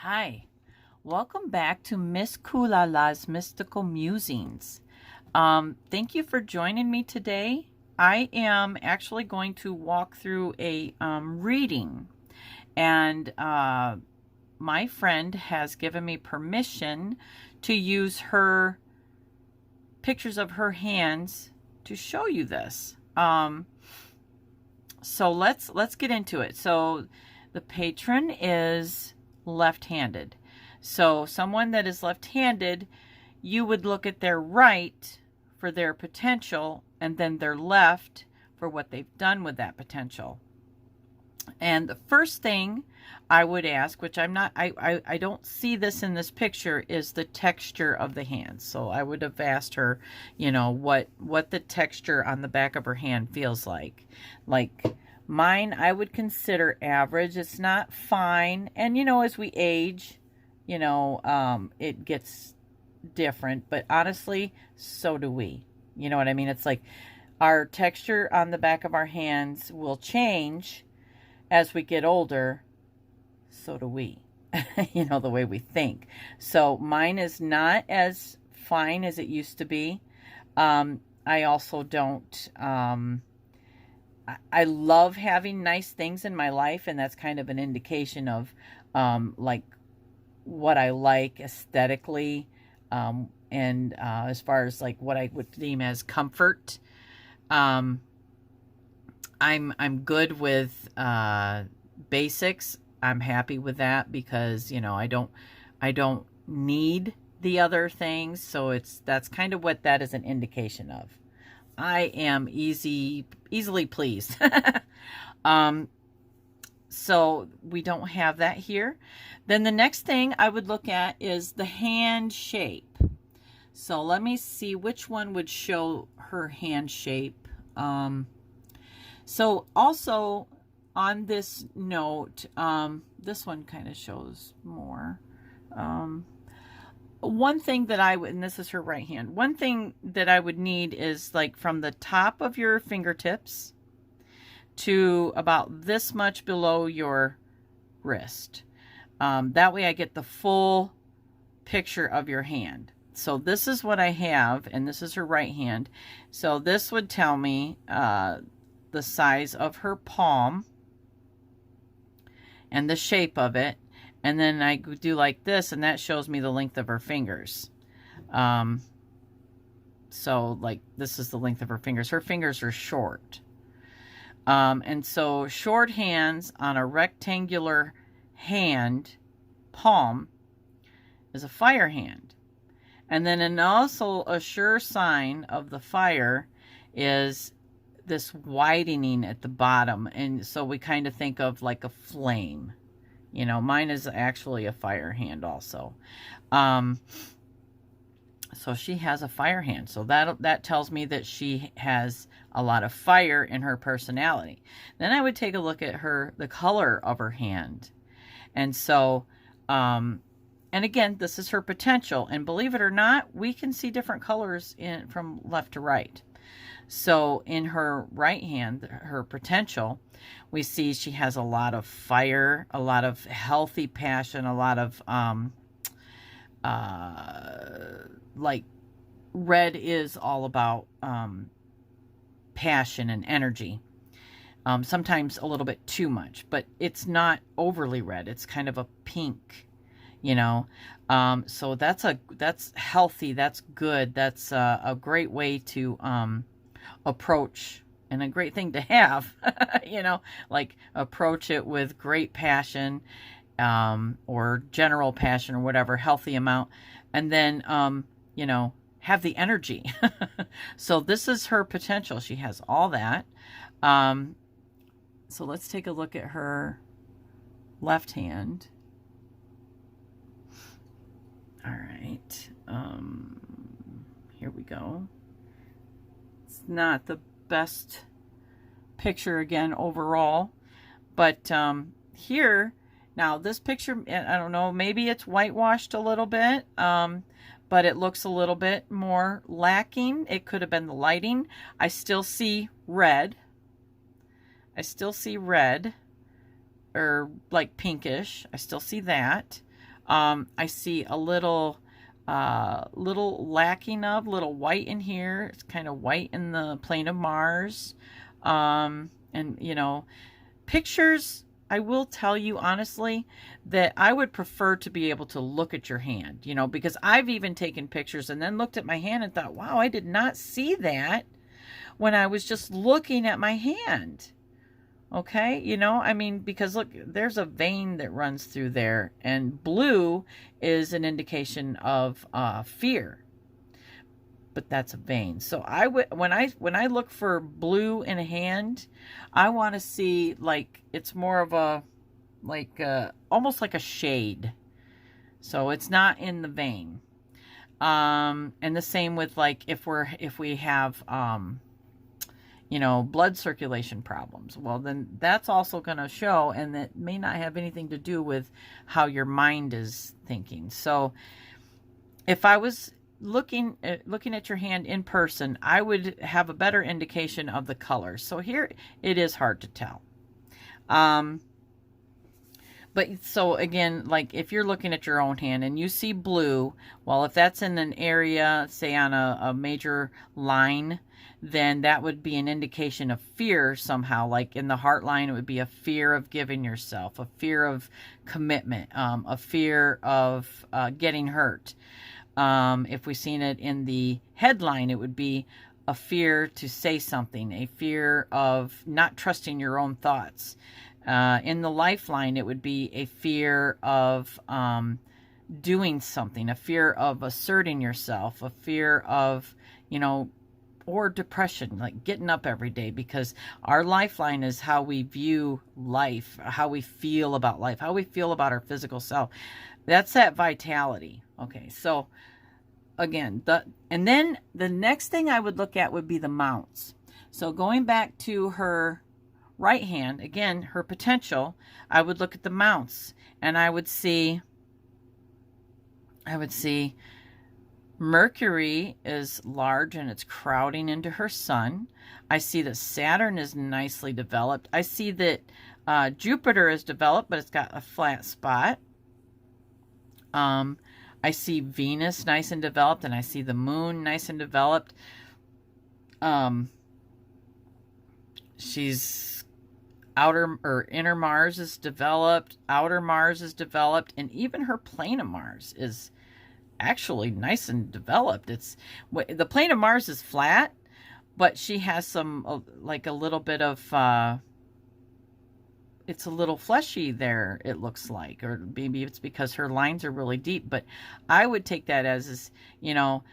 Hi, welcome back to Miss Kulala's Mystical Musings. Thank you for joining me today. I am actually going to walk through a reading, and my friend has given me permission to use her pictures of her hands to show you this. So let's get into it. So the patron is left-handed. So someone that is left-handed, you would look at their right for their potential and then their left for what they've done with that potential. And the first thing I would ask, which I don't see this in this picture, is the texture of the hands. So I would have asked her, what the texture on the back of her hand feels like. Like mine, I would consider average. It's not fine. And, as we age, it gets different. But honestly, so do we. You know what I mean? It's like our texture on the back of our hands will change as we get older, so do we. The way we think. So mine is not as fine as it used to be. I also don't, I love having nice things in my life, and that's kind of an indication of like what I like aesthetically, and as far as like what I would deem as comfort. I'm good with basics. I'm happy with that because I don't need the other things. So that's kind of what that is an indication of. I am easily pleased. So we don't have that here. Then the next thing I would look at is the hand shape. So let me see which one would show her hand shape. So also on this note, this one kind of shows more. One thing that and this is her right hand, one thing that I would need is like from the top of your fingertips to about this much below your wrist. That way I get the full picture of your hand. So this is what I have, and this is her right hand. So this would tell me the size of her palm and the shape of it. And then I do like this, and that shows me the length of her fingers. So like this is the length of her fingers. Her fingers are short. And so short hands on a rectangular hand, palm, is a fire hand. And then also a sure sign of the fire is this widening at the bottom. And so we kind of think of like a flame. Mine is actually a fire hand also. So she has a fire hand. So that tells me that she has a lot of fire in her personality. Then I would take a look at the color of her hand. And so, and again, this is her potential. And believe it or not, we can see different colors from left to right. So in her right hand, her potential, we see she has a lot of fire, a lot of healthy passion, a lot of, like red is all about passion and energy. Sometimes a little bit too much, but it's not overly red. It's kind of a pink, so that's healthy. That's good. That's a great way to approach, and a great thing to have, like approach it with great passion, or general passion or whatever, healthy amount. And then, have the energy. So this is her potential. She has all that. So let's take a look at her left hand. All right. Here we go. It's not the best picture again overall, but here, now this picture, I don't know, maybe it's whitewashed a little bit, but it looks a little bit more lacking. It could have been the lighting. I still see red. I still see red, or like pinkish. I still see that. I see a little lacking of, little white in here. It's kind of white in the plane of Mars. And, you know, pictures, I will tell you honestly that I would prefer to be able to look at your hand, you know, because I've even taken pictures and then looked at my hand and thought, wow, I did not see that when I was just looking at my hand. Okay, you know, I mean, because look, there's a vein that runs through there, and blue is an indication of fear. But that's a vein. So I would, when I look for blue in a hand, I want to see like it's more of a almost like a shade. So it's not in the vein. And the same with like if we have you know, blood circulation problems. Well, then that's also going to show, and that may not have anything to do with how your mind is thinking. So if I was looking at your hand in person, I would have a better indication of the colors. So here it is hard to tell. But so again, like if you're looking at your own hand and you see blue, well, if that's in an area, say on a major line, then that would be an indication of fear somehow. Like in the heart line, it would be a fear of giving yourself, a fear of commitment, a fear of getting hurt. If we've seen it in the headline, it would be a fear to say something, a fear of not trusting your own thoughts. In the lifeline, it would be a fear of doing something, a fear of asserting yourself, a fear of, you know, or depression, like getting up every day, because our lifeline is how we view life, how we feel about life, how we feel about our physical self. That's that vitality. Okay, so again, and then the next thing I would look at would be the mounts. So going back to her right hand, again, her potential, I would look at the mounts, and I would see Mercury is large and it's crowding into her sun. I see that Saturn is nicely developed. I see that Jupiter is developed, but it's got a flat spot. I see Venus nice and developed, and I see the moon nice and developed. She's outer or inner Mars is developed, outer Mars is developed, and even her plane of Mars is actually nice and developed. It's the plane of Mars is flat, but she has some like a little bit of it's a little fleshy there, it looks like, or maybe it's because her lines are really deep. But I would take that as you know,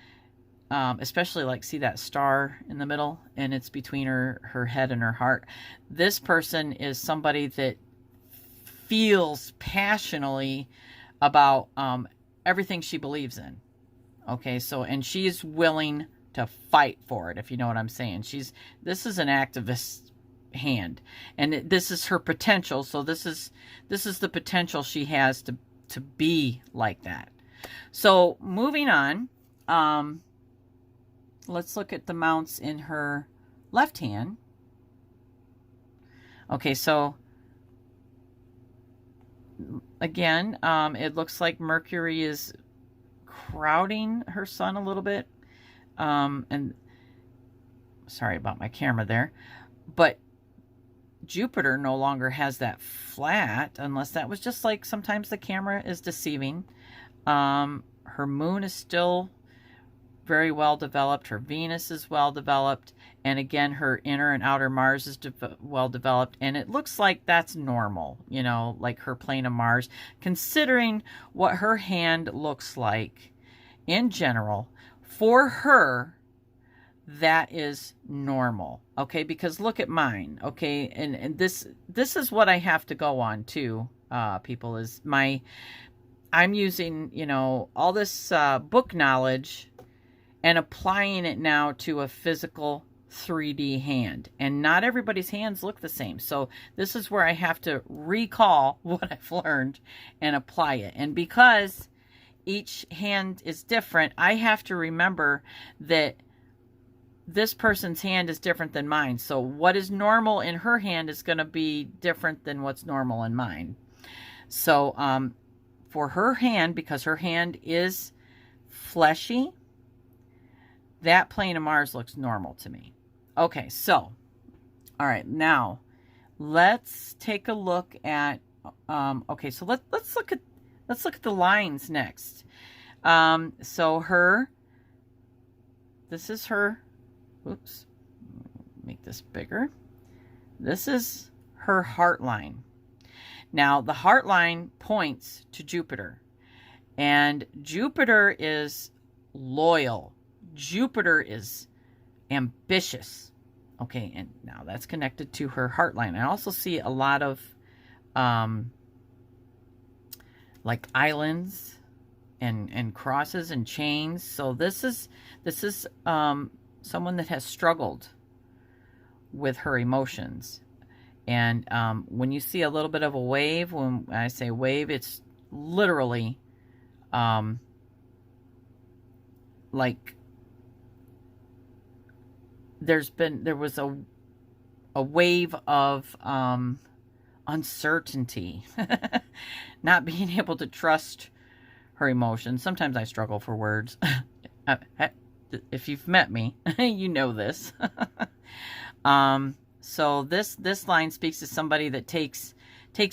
especially like see that star in the middle, and it's between her head and her heart. This person is somebody that feels passionately about everything she believes in. Okay, so, and she's willing to fight for it, if you know what I'm saying. This is an activist hand, and this is her potential. So this is the potential she has to be like that. So moving on, let's look at the mounts in her left hand. Okay, so again, it looks like Mercury is crowding her sun a little bit. And sorry about my camera there, but Jupiter no longer has that flat, unless that was just like sometimes the camera is deceiving. Her moon is still very well developed. Her Venus is well developed. And again, her inner and outer Mars is well developed. And it looks like that's normal, you know, like her plane of Mars, considering what her hand looks like in general. For her, that is normal. Okay, because look at mine. Okay, and this is what I have to go on too, people, is I'm using, you know, all this book knowledge and applying it now to a physical 3D hand. And not everybody's hands look the same. So this is where I have to recall what I've learned and apply it. And because each hand is different, I have to remember that this person's hand is different than mine. So what is normal in her hand is going to be different than what's normal in mine. So for her hand, because her hand is fleshy, that plane of Mars looks normal to me. Okay, so, all right, now let's take a look at, okay, so let's look at the lines next. So this is her, oops, make this bigger. This is her heart line. Now, the heart line points to Jupiter, and Jupiter is loyal. Jupiter is ambitious. Okay, and now that's connected to her heart line. I also see a lot of like islands and crosses and chains. So this is someone that has struggled with her emotions. And when you see a little bit of a wave, when I say wave, it's literally like there was a wave of uncertainty, not being able to trust her emotions. Sometimes I struggle for words. If you've met me, you know this. So this line speaks to somebody that takes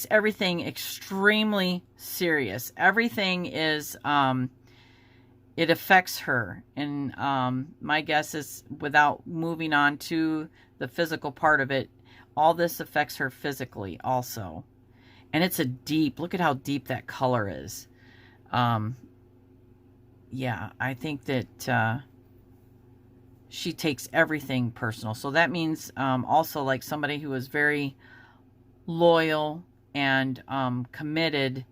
everything extremely serious. Everything is it affects her, and my guess is, without moving on to the physical part of it, all this affects her physically also. And it's a deep, look at how deep that color is. Yeah, I think that she takes everything personal. So that means also like somebody who is very loyal and committed,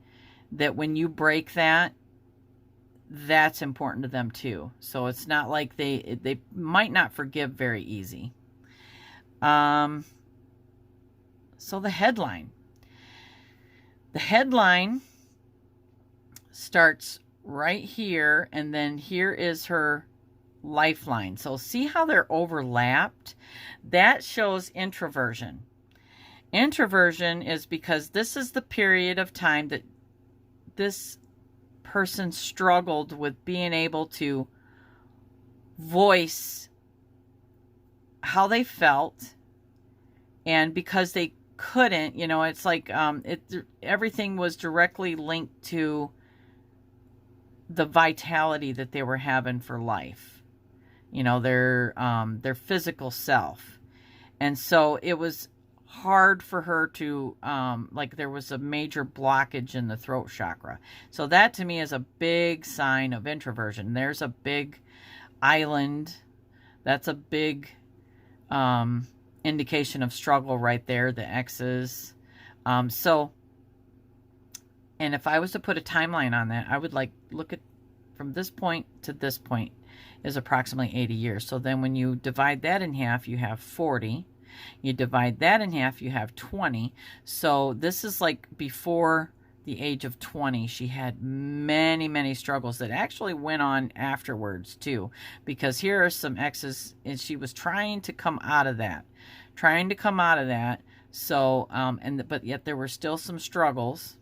that when you break that, that's important to them too. So it's not like they might not forgive very easy. So the headline. The headline starts right here, and then here is her lifeline. So see how they're overlapped? That shows introversion. Introversion is because this is the period of time that this person struggled with being able to voice how they felt, and because they couldn't, you know, it's like everything was directly linked to the vitality that they were having for life, you know, their physical self. And so it was hard for her to like there was a major blockage in the throat chakra. So that to me is a big sign of introversion. There's a big island. That's a big indication of struggle right there, the X's. So, and if I was to put a timeline on that, I would look at from this point to this point is approximately 80 years. So then when you divide that in half, you have 40. You divide that in half, you have 20. So this is like before the age of 20. She had many, many struggles that actually went on afterwards too, because here are some X's, and she was trying to come out of that. So, but yet there were still some struggles.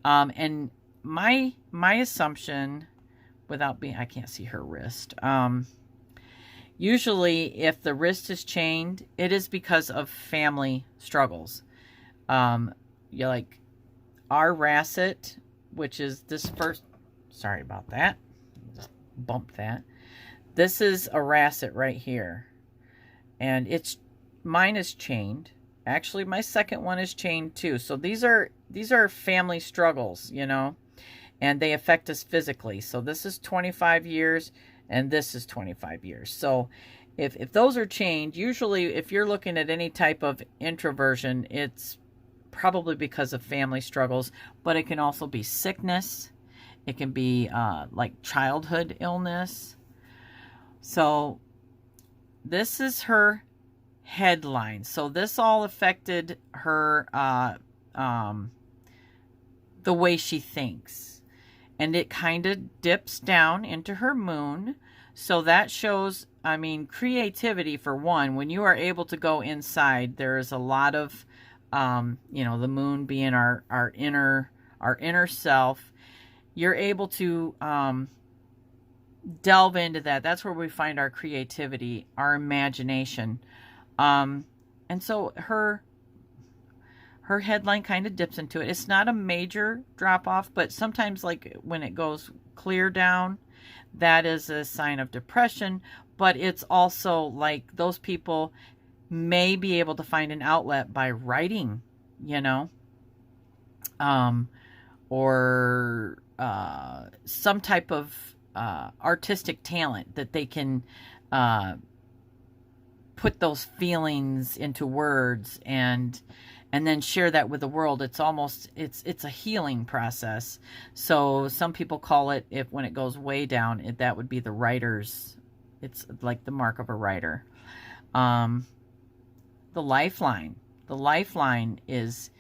And my assumption, without being, I can't see her wrist. Usually if the wrist is chained, it is because of family struggles. You like our Rasset, which is this first, sorry about that. Just bump that. This is a Rasset right here. And mine is chained. Actually, my second one is chained too. So these are family struggles, you know, and they affect us physically. So this is 25 years and this is 25 years. So if those are chained, usually if you're looking at any type of introversion, it's probably because of family struggles, but it can also be sickness. It can be like childhood illness. So this is her headline. So this all affected her, the way she thinks. And it kind of dips down into her moon. So that shows, I mean, creativity for one. When you are able to go inside, there is a lot of, you know, the moon being our inner our inner self, you're able to delve into that. That's where we find our creativity, our imagination. And so her headline kind of dips into it. It's not a major drop off, but sometimes, like when it goes clear down, that is a sign of depression. But it's also like those people may be able to find an outlet by writing, you know, or some type of artistic talent that they can put those feelings into words and then share that with the world. It's almost, it's a healing process. So some people call it, if when it goes way down, that would be the writer's, it's like the mark of a writer. The lifeline. The lifeline is,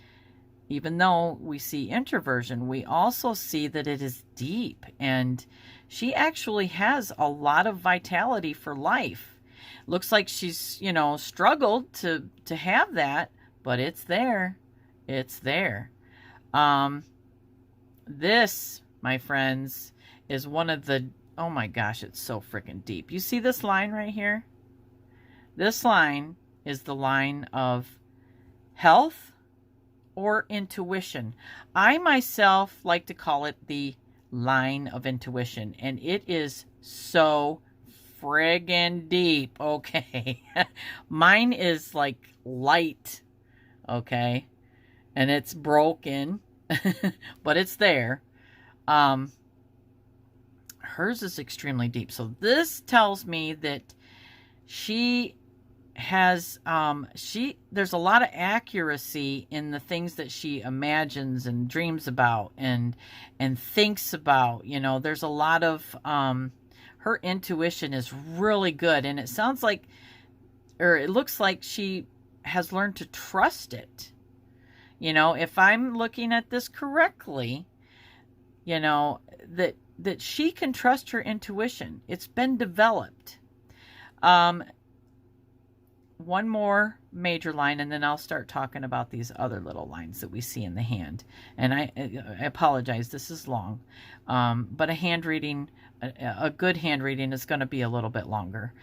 even though we see introversion, we also see that it is deep, and she actually has a lot of vitality for life. Looks like she's, you know, struggled to have that, but it's there. It's there. This, my friends, is one of the, oh my gosh, it's so freaking deep. You see this line right here? This line is the line of health or intuition. I myself like to call it the line of intuition, and it is so friggin' deep, okay? Mine is like light, okay? And it's broken, but it's there. Hers is extremely deep. So this tells me that she has there's a lot of accuracy in the things that she imagines and dreams about and thinks about. You know, there's a lot of her intuition is really good, and it sounds like, or it looks like, she has learned to trust it. You know, if I'm looking at this correctly, you know, that she can trust her intuition. It's been developed. One more major line, and then I'll start talking about these other little lines that we see in the hand. And I apologize, this is long. But a hand reading, a good hand reading is going to be a little bit longer.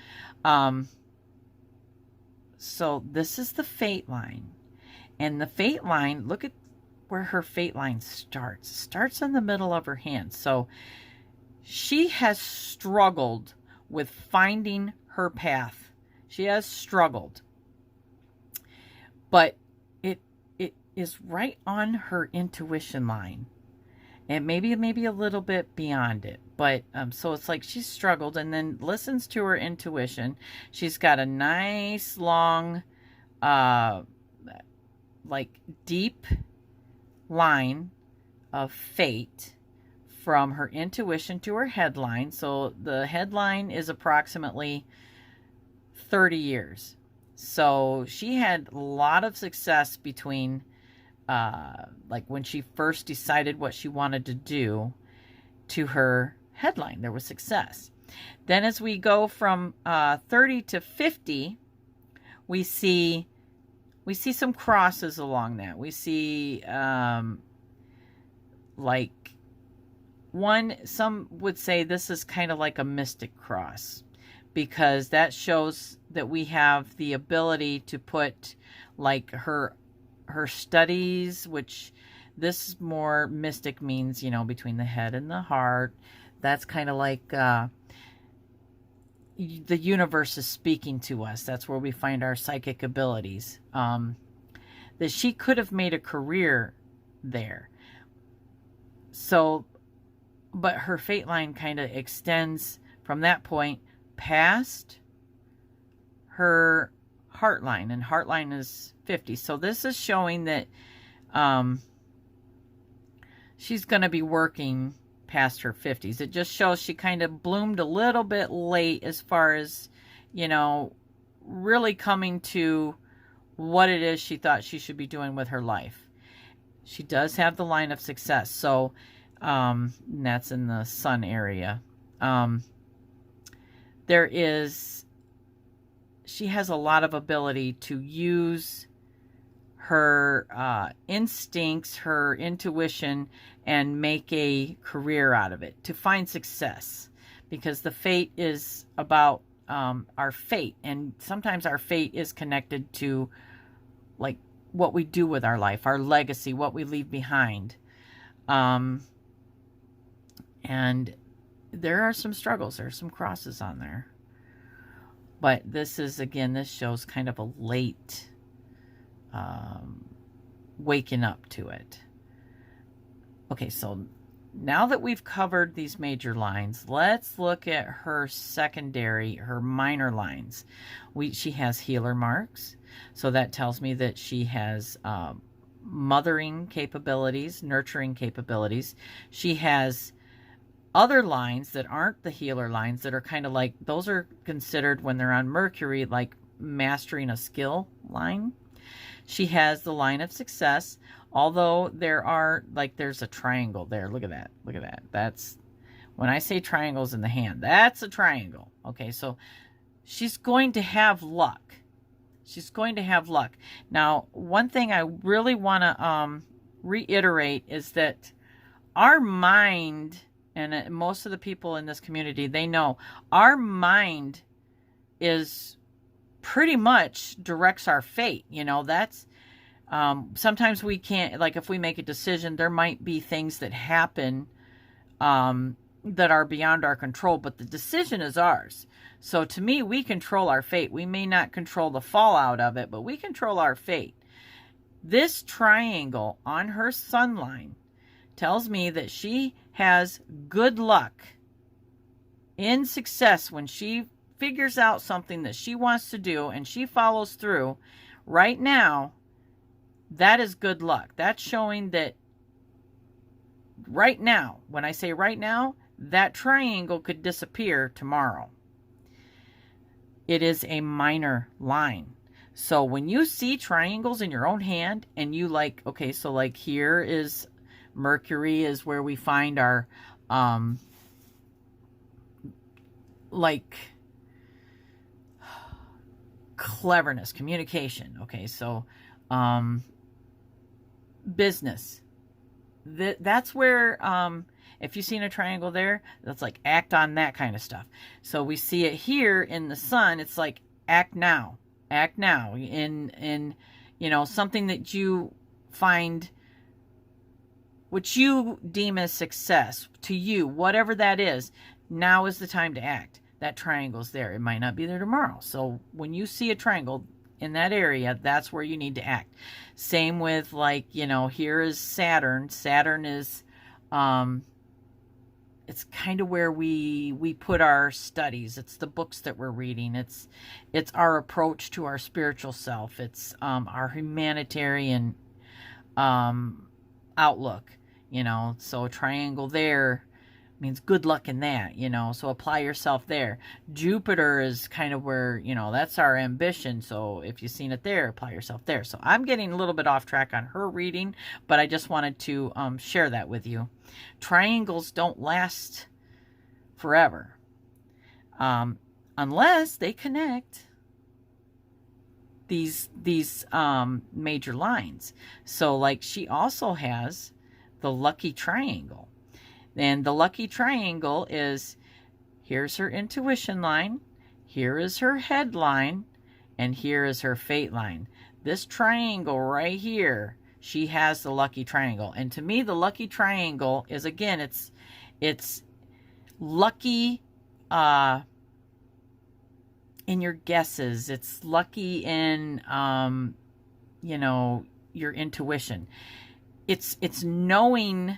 So this is the fate line. And the fate line, look at where her fate line starts. It starts in the middle of her hand. So she has struggled with finding her path. She has struggled, but it is right on her intuition line, and maybe a little bit beyond it. But so it's like she's struggled, and then listens to her intuition. She's got a nice long, like deep line of fate from her intuition to her headline. So the headline is approximately 30 years. So she had a lot of success between like when she first decided what she wanted to do to her headline. There was success. Then as we go from 30 to 50, we see some crosses along that. We see like some would say this is kind of like a mystic cross, because that shows that we have the ability to put like her studies, which this is more mystic, means, you know, between the head and the heart. That's kind of like the universe is speaking to us. That's where we find our psychic abilities. That she could have made a career there. So, but her fate line kind of extends from that point past her heart line, and heart line is 50. So this is showing that she's going to be working past her 50s. It just shows she kind of bloomed a little bit late as far as, you know, really coming to what it is she thought she should be doing with her life. She does have the line of success. So that's in the sun area. She has a lot of ability to use her instincts, her intuition, and make a career out of it, to find success. Because the fate is about our fate, and sometimes our fate is connected to like what we do with our life, our legacy, what we leave behind. And there are some struggles, there are some crosses on there. But this is, again, this shows kind of a late waking up to it. Okay, so now that we've covered these major lines, let's look at her secondary, her minor lines. She has healer marks, so that tells me that she has mothering capabilities, nurturing capabilities. She has other lines that aren't the healer lines, that are kind of like, those are considered, when they're on Mercury, like mastering a skill line. She has the line of success, although there's a triangle there. Look at that. Look at that. That's, when I say triangles in the hand, that's a triangle. Okay, so she's going to have luck. She's going to have luck. Now, one thing I really want to reiterate is that our mind, and most of the people in this community, they know our mind is pretty much directs our fate. You know, that's sometimes we can't, like if we make a decision, there might be things that happen that are beyond our control, but the decision is ours. So to me, we control our fate. We may not control the fallout of it, but we control our fate. This triangle on her sun line tells me that she has good luck in success when she figures out something that she wants to do and she follows through. Right now, that is good luck. That's showing that right now, when I say right now, that triangle could disappear tomorrow. It is a minor line. So when you see triangles in your own hand and you like, okay, so like here is Mercury, is where we find our like cleverness, communication. Okay, so business. That's where if you've seen a triangle there, that's like act on that kind of stuff. So we see it here in the sun. It's like act now. Act now in you know, something that you find, which you deem as success to you, whatever that is. Now is the time to act. That triangle's there. It might not be there tomorrow. So when you see a triangle in that area, that's where you need to act. Same with, like, you know, here is Saturn. Saturn is it's kind of where we put our studies. It's the books that we're reading. It's our approach to our spiritual self. It's our humanitarian outlook, you know. So a triangle there means good luck in that, you know, so apply yourself there. Jupiter is kind of where, you know, that's our ambition. So if you've seen it there, apply yourself there. So I'm getting a little bit off track on her reading, but I just wanted to share that with you. Triangles don't last forever unless they connect these major lines. So like she also has the lucky triangle. And the lucky triangle is, here's her intuition line, here is her head line, and here is her fate line. This triangle right here, she has the lucky triangle. And to me, the lucky triangle is, again, it's lucky in your guesses. It's lucky in, you know, your intuition. It's knowing.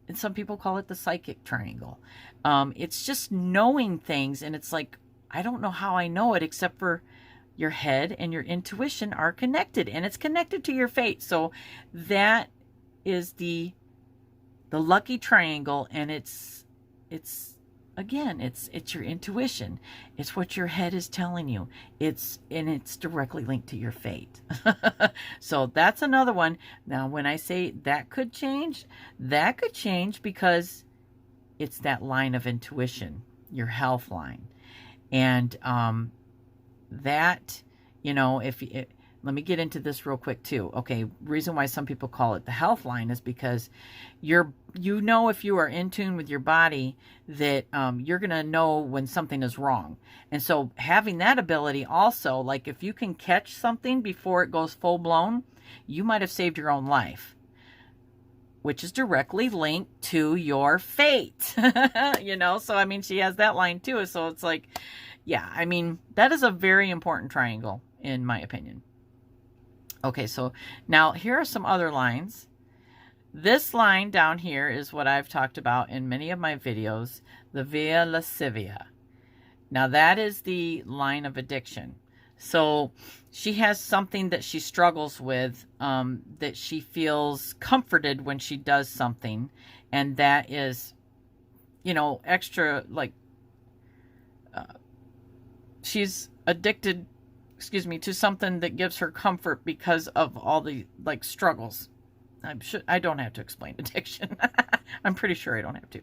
And some people call it the psychic triangle. It's just knowing things, and it's like, I don't know how I know it, except for your head and your intuition are connected, and it's connected to your fate. So that is the lucky triangle, and it's again, it's your intuition. It's what your head is telling you. It's directly linked to your fate. So that's another one. Now, when I say that could change because it's that line of intuition, your health line. And that, you know, let me get into this real quick too. Okay, reason why some people call it the health line is because if you are in tune with your body, that you're going to know when something is wrong. And so having that ability also, like if you can catch something before it goes full blown, you might have saved your own life, which is directly linked to your fate. So I mean, she has that line too. So it's like, yeah, I mean, that is a very important triangle in my opinion. Okay, so now here are some other lines. This line down here is what I've talked about in many of my videos, the via lascivia. Now that is the line of addiction. So she has something that she struggles with, that she feels comforted when she does something. And that is, extra, like, she's addicted, to something that gives her comfort because of all the, like, struggles. I don't have to explain addiction. I'm pretty sure I don't have to.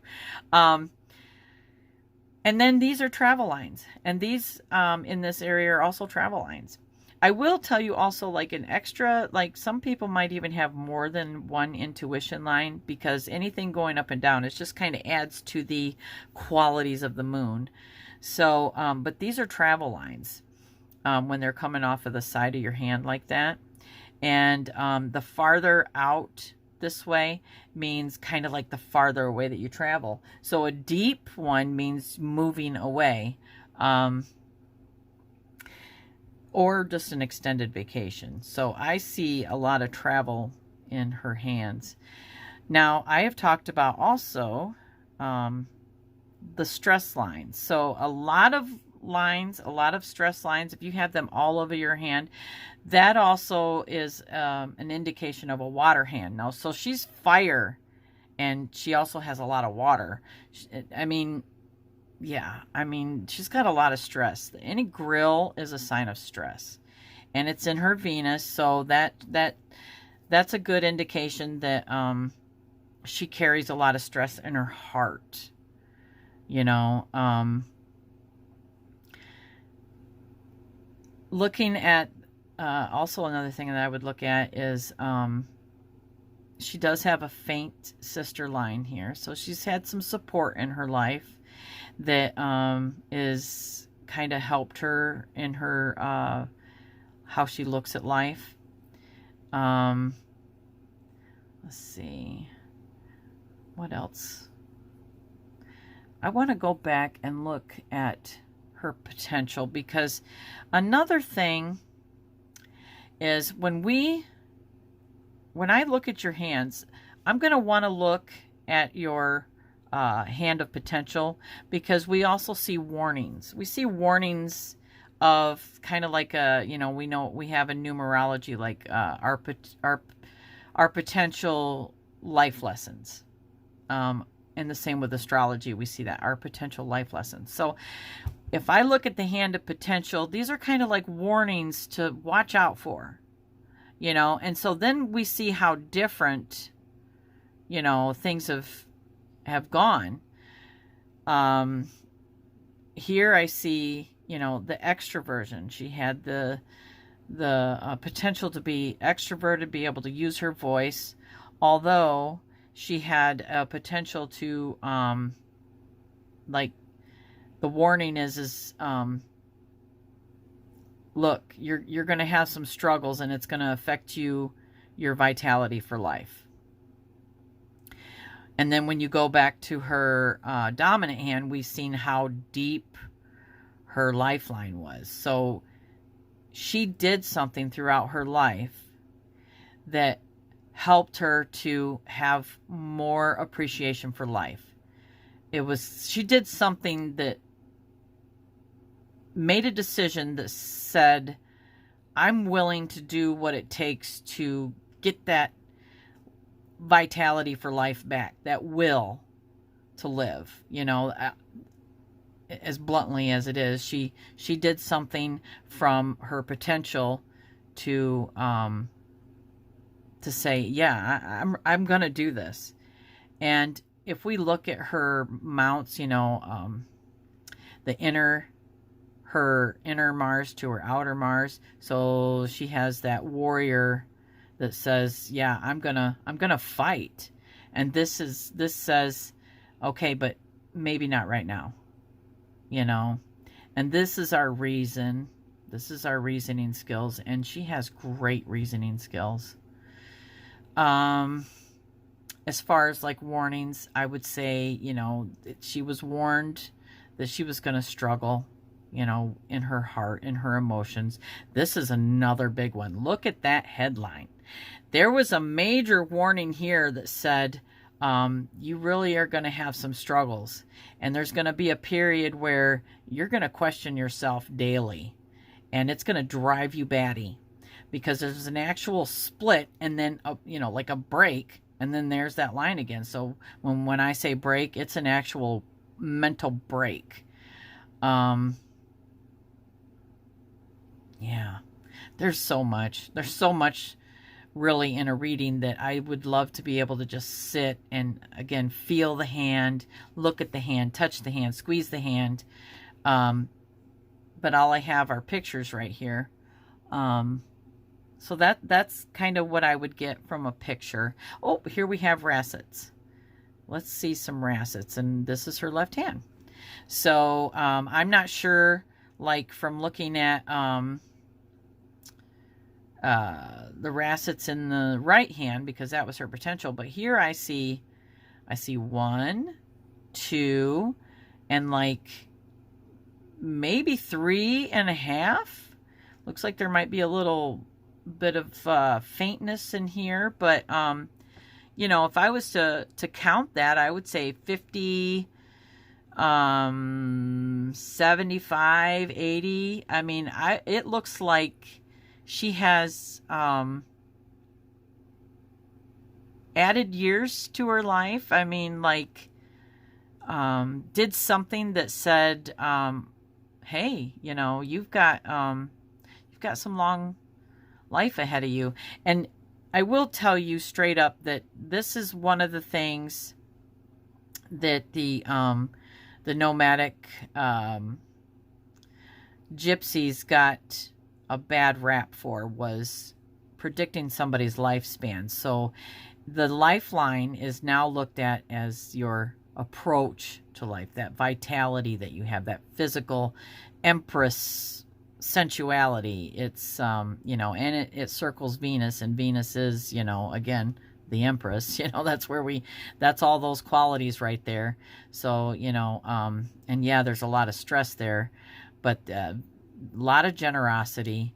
And then these are travel lines. And these in this area are also travel lines. I will tell you also, like, an extra, like, some people might even have more than one intuition line, because anything going up and down, it just kind of adds to the qualities of the moon. So, but these are travel lines when they're coming off of the side of your hand like that. And the farther out this way means kind of like the farther away that you travel. So a deep one means moving away, or just an extended vacation. So I see a lot of travel in her hands. Now, I have talked about also the stress lines. So a lot of lines, a lot of stress lines, if you have them all over your hand, that also is an indication of a water hand. Now, so she's fire, and she also has a lot of water. I mean, yeah, I mean, she's got a lot of stress. Any grill is a sign of stress, and it's in her Venus, so that's a good indication that she carries a lot of stress in her heart. Looking at also another thing that I would look at is she does have a faint sister line here. So she's had some support in her life that is kind of helped her in her how she looks at life. Let's see. What else? I want to go back and look at her potential, because another thing is when I look at your hands, I'm going to want to look at your hand of potential, because we also see warnings. We see warnings of kind of like we know we have a numerology, like our potential life lessons. And the same with astrology, we see that, our potential life lessons. So if I look at the hand of potential, these are kind of like warnings to watch out for, and so then we see how different, things have gone. Here I see, the extroversion. She had the potential to be extroverted, be able to use her voice, although she had a potential to, like, the warning is look, you're going to have some struggles, and it's going to affect your vitality for life. And then when you go back to her dominant hand, we've seen how deep her lifeline was. So she did something throughout her life that helped her to have more appreciation for life. She did something that made a decision that said, I'm willing to do what it takes to get that vitality for life back, that will to live, as bluntly as it is. She did something from her potential to say, yeah, I'm going to do this. And if we look at her mounts, her inner Mars to her outer Mars. So she has that warrior that says, yeah, I'm gonna fight. And this says, okay, but maybe not right now, you know. And this is our reason. This is our reasoning skills, and she has great reasoning skills. As far as like warnings, I would say, you know, she was warned that she was going to struggle, you know, in her heart, in her emotions. This is another big one. Look at that headline. There was a major warning here that said, you really are going to have some struggles. And there's going to be a period where you're going to question yourself daily. And it's going to drive you batty. Because there's an actual split and then, you know, like a break. And then there's that line again. So when I say break, it's an actual mental break. Yeah. There's so much. There's so much really in a reading that I would love to be able to just sit and, again, feel the hand, look at the hand, touch the hand, squeeze the hand. But all I have are pictures right here. So that's kind of what I would get from a picture. Oh, here we have Rassets. Let's see some Rassets. And this is her left hand. So I'm not sure, like from looking at the Rassets in the right hand, because that was her potential. But here I see 1, 2, and like maybe 3.5. Looks like there might be a little bit of faintness in here, but you know, if I was to count that, I would say 50, 75, 80. I mean, it looks like she has added years to her life. I mean, like did something that said, hey, you know, you've got some long life ahead of you. And I will tell you straight up that this is one of the things that the nomadic gypsies got a bad rap for, was predicting somebody's lifespan. So the lifeline is now looked at as your approach to life, that vitality that you have, that physical empress sensuality. It's you know, and it circles Venus, and Venus is, you know, again, the Empress. You know, that's all those qualities right there. So, you know, and yeah, there's a lot of stress there, but a lot of generosity.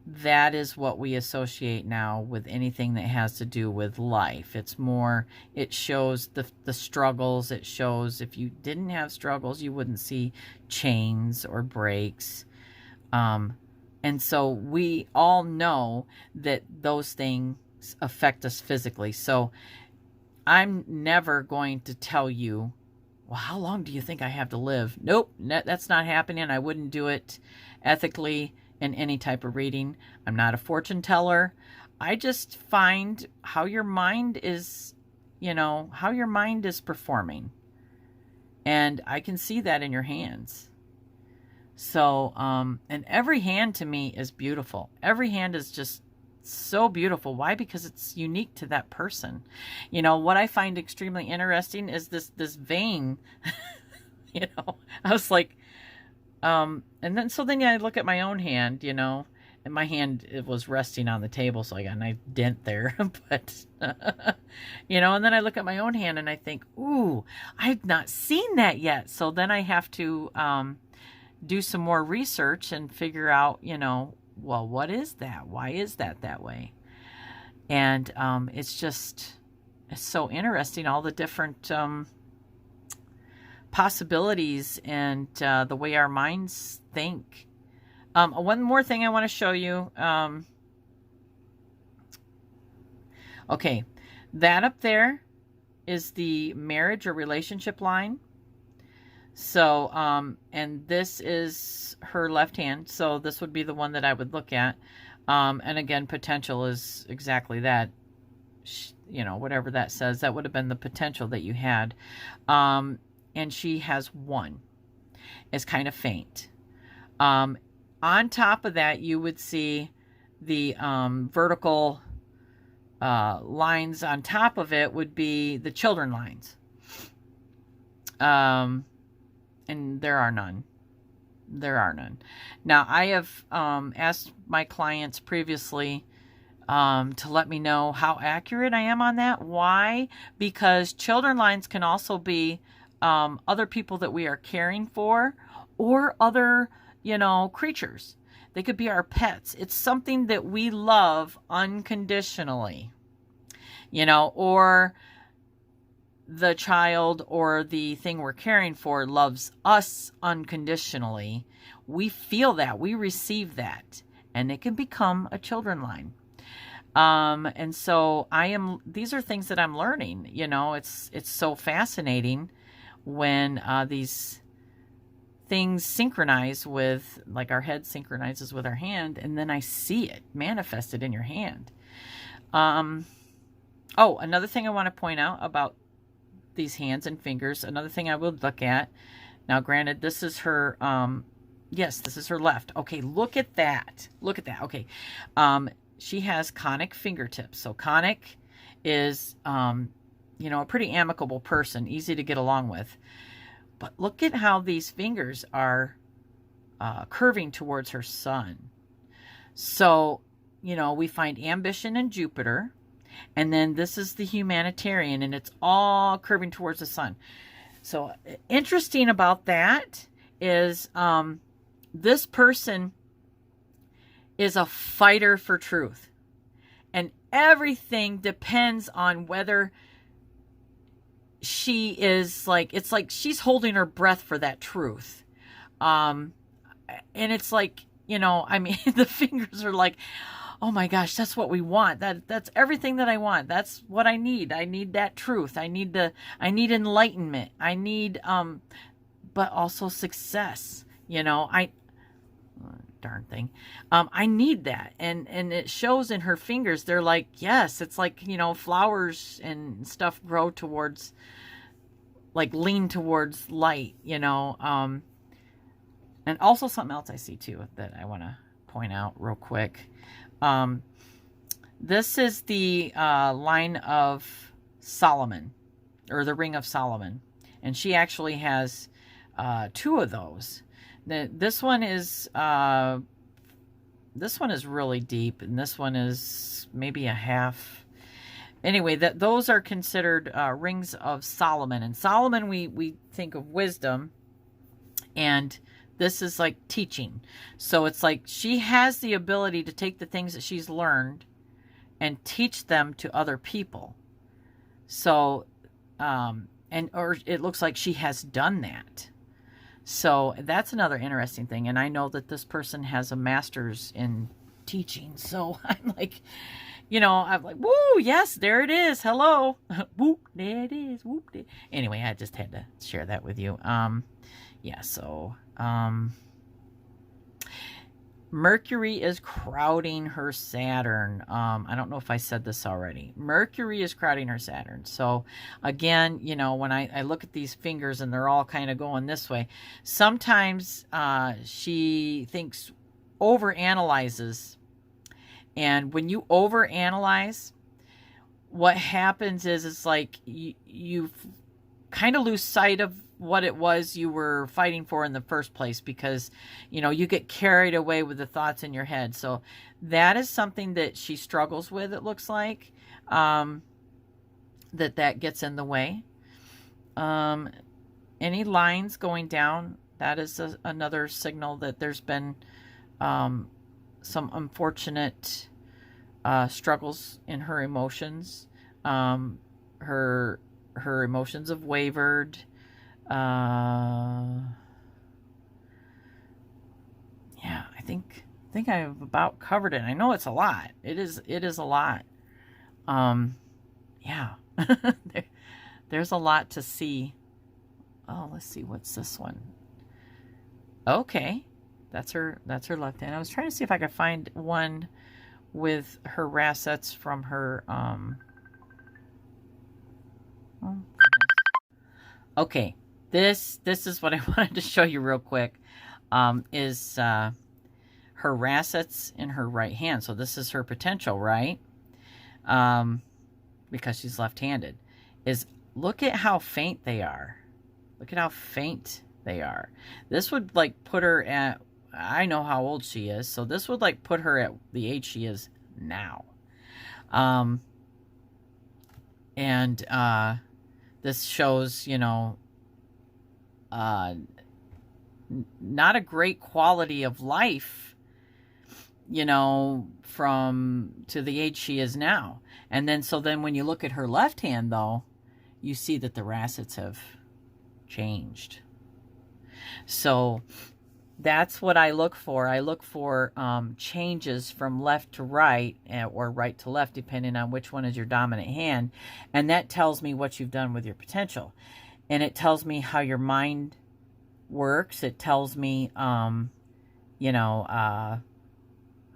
That is what we associate now with anything that has to do with life. It's more, it shows the struggles. It shows if you didn't have struggles, you wouldn't see chains or breaks. And so we all know that those things affect us physically. So I'm never going to tell you, well, how long do you think I have to live? Nope, that's not happening. I wouldn't do it ethically in any type of reading. I'm not a fortune teller. I just find how your mind is, you know, how your mind is performing. And I can see that in your hands. So, and every hand to me is beautiful. Every hand is just so beautiful. Why? Because it's unique to that person. You know, what I find extremely interesting is this vein. You know, I was like, and then I look at my own hand, you know, and my hand, it was resting on the table, so I got a nice dent there. But, you know, and then I look at my own hand and I think, ooh, I've not seen that yet. So then I have to do some more research and figure out, you know, well, what is that? Why is that way? And it's so interesting, all the different possibilities and the way our minds think. One more thing I want to show you. Okay, that up there is the marriage or relationship line. So, and this is her left hand. So this would be the one that I would look at. And again, potential is exactly that. You know, whatever that says, that would have been the potential that you had. And she has 1. is kind of faint. On top of that, you would see the vertical lines on top of it would be the children lines. And there are none. There are none. Now, I have asked my clients previously to let me know how accurate I am on that. Why? Because children lines can also be other people that we are caring for, or other, creatures. They could be our pets. It's something that we love unconditionally, or the child or the thing we're caring for loves us unconditionally. We feel that, we receive that, and it can become a children line. And so these are things that I'm learning, it's so fascinating when these things synchronize with, like our head synchronizes with our hand, and then I see it manifested in your hand. Oh, another thing I want to point out about these hands and fingers, another thing I would look at. Now, granted, this is her, yes, this is her left. Okay, look at that. Look at that. Okay. She has conic fingertips. So conic is, a pretty amicable person, easy to get along with. But look at how these fingers are curving towards her sun. So, we find ambition in Jupiter. And then this is the humanitarian, and it's all curving towards the sun. So interesting about that is this person is a fighter for truth. And everything depends on whether she is it's like she's holding her breath for that truth. And it's like, the fingers are like, oh my gosh, that's what we want. That's everything that I want. That's what I need. I need that truth. I need enlightenment. I need, but also success. Darn thing. I need that. And it shows in her fingers. They're like, yes, it's like, flowers and stuff grow towards, lean towards light, and also something else I see too that I want to point out real quick. This is the line of Solomon, or the Ring of Solomon, and she actually has 2 of those. This one is really deep, and this one is maybe a half. Anyway, those are considered rings of Solomon. And Solomon, we think of wisdom, and this is like teaching. So it's like she has the ability to take the things that she's learned and teach them to other people. So, or it looks like she has done that. So that's another interesting thing. And I know that this person has a master's in teaching. So I'm like, I'm like, woo, yes, there it is. Hello. Whoop, there it is. Whoop, there. Anyway, I just had to share that with you. Yeah, so Mercury is crowding her Saturn. I don't know if I said this already. Mercury is crowding her Saturn. So again, when I look at these fingers and they're all kind of going this way, sometimes she thinks, overanalyzes. And when you overanalyze, what happens is it's like you kind of lose sight of what it was you were fighting for in the first place, because you get carried away with the thoughts in your head. So that is something that she struggles with, it looks like, that gets in the way. Any lines going down, that is another signal that there's been some unfortunate struggles in her emotions. Her emotions have wavered. Yeah, I think I've about covered it. I know it's a lot. It is a lot. Yeah. There's a lot to see. Oh, let's see, what's this one? Okay. That's her left hand. I was trying to see if I could find one with her rasets from her oh, okay. This is what I wanted to show you real quick. Is her Rassets in her right hand. So this is her potential, right? Because she's left-handed. Is look at how faint they are. Look at how faint they are. This would like put her at, I know how old she is, so this would like put her at the age she is now. This shows, you know, not a great quality of life, you know, to the age she is now. And then, so then when you look at her left hand, though, you see that the Rassets have changed. So that's what I look for. I look for changes from left to right, or right to left, depending on which one is your dominant hand. And that tells me what you've done with your potential. And it tells me how your mind works. It tells me, you know,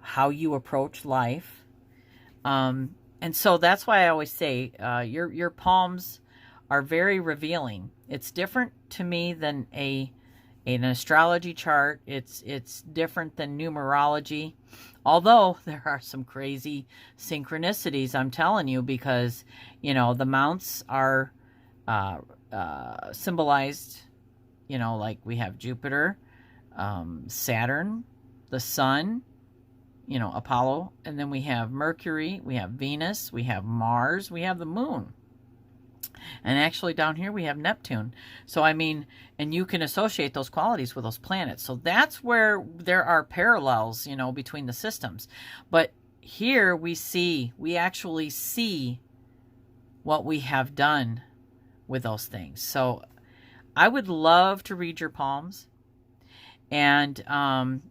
how you approach life. And so that's why I always say your palms are very revealing. It's different to me than an astrology chart. It's different than numerology, although there are some crazy synchronicities, I'm telling you, because, you know, the mounts are symbolized, you know, like we have Jupiter, Saturn, the sun, you know, Apollo, and then we have Mercury, we have Venus, we have Mars, we have the moon. And actually down here we have Neptune. So, I mean, and you can associate those qualities with those planets. So that's where there are parallels, you know, between the systems. But here we actually see what we have done with those things. So I would love to read your palms. And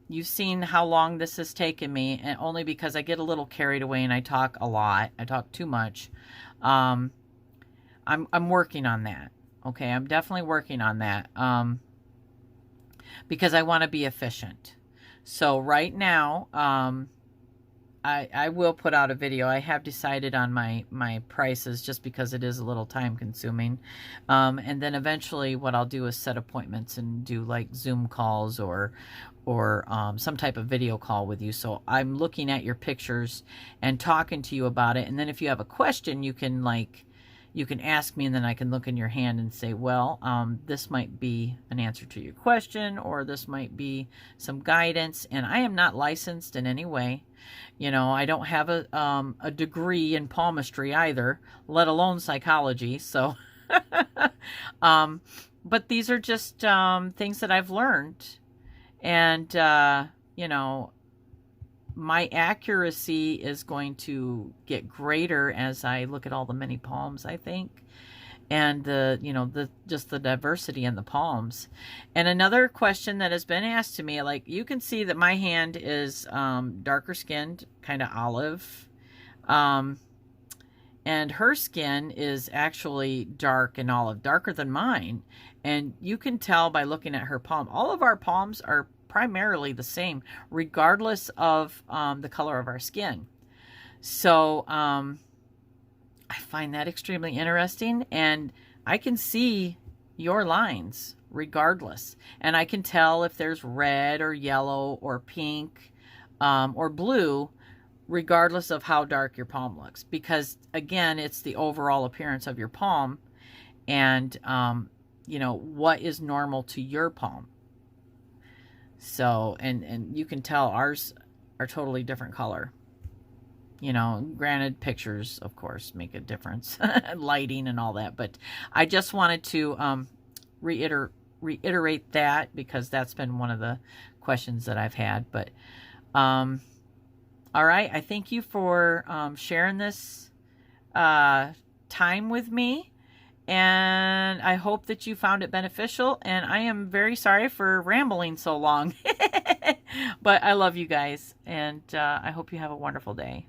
you've seen how long this has taken me, and only because I get a little carried away and I talk a lot. I talk too much. I'm working on that. Okay, I'm definitely working on that because I want to be efficient. So right now, I will put out a video. I have decided on my prices just because it is a little time consuming. And then eventually what I'll do is set appointments and do like Zoom calls or some type of video call with you. So I'm looking at your pictures and talking to you about it. And then if you have a question, you can ask me, and then I can look in your hand and say, well, this might be an answer to your question, or this might be some guidance. And I am not licensed in any way. You know, I don't have a degree in palmistry either, let alone psychology. So, but these are just things that I've learned. And, you know, my accuracy is going to get greater as I look at all the many palms, I think. And just the diversity in the palms. And another question that has been asked to me, like, you can see that my hand is darker skinned, kind of olive. And her skin is actually dark and olive, darker than mine. And you can tell by looking at her palm. All of our palms are primarily the same, regardless of the color of our skin. So, I find that extremely interesting, and I can see your lines regardless. And I can tell if there's red or yellow or pink or blue, regardless of how dark your palm looks. Because, again, it's the overall appearance of your palm and, you know, what is normal to your palm. So, and you can tell ours are totally different color. You know, granted, pictures, of course, make a difference, lighting and all that. But I just wanted to reiterate that because that's been one of the questions that I've had. But, all right, I thank you for sharing this time with me. And I hope that you found it beneficial. And I am very sorry for rambling so long. But I love you guys. And I hope you have a wonderful day.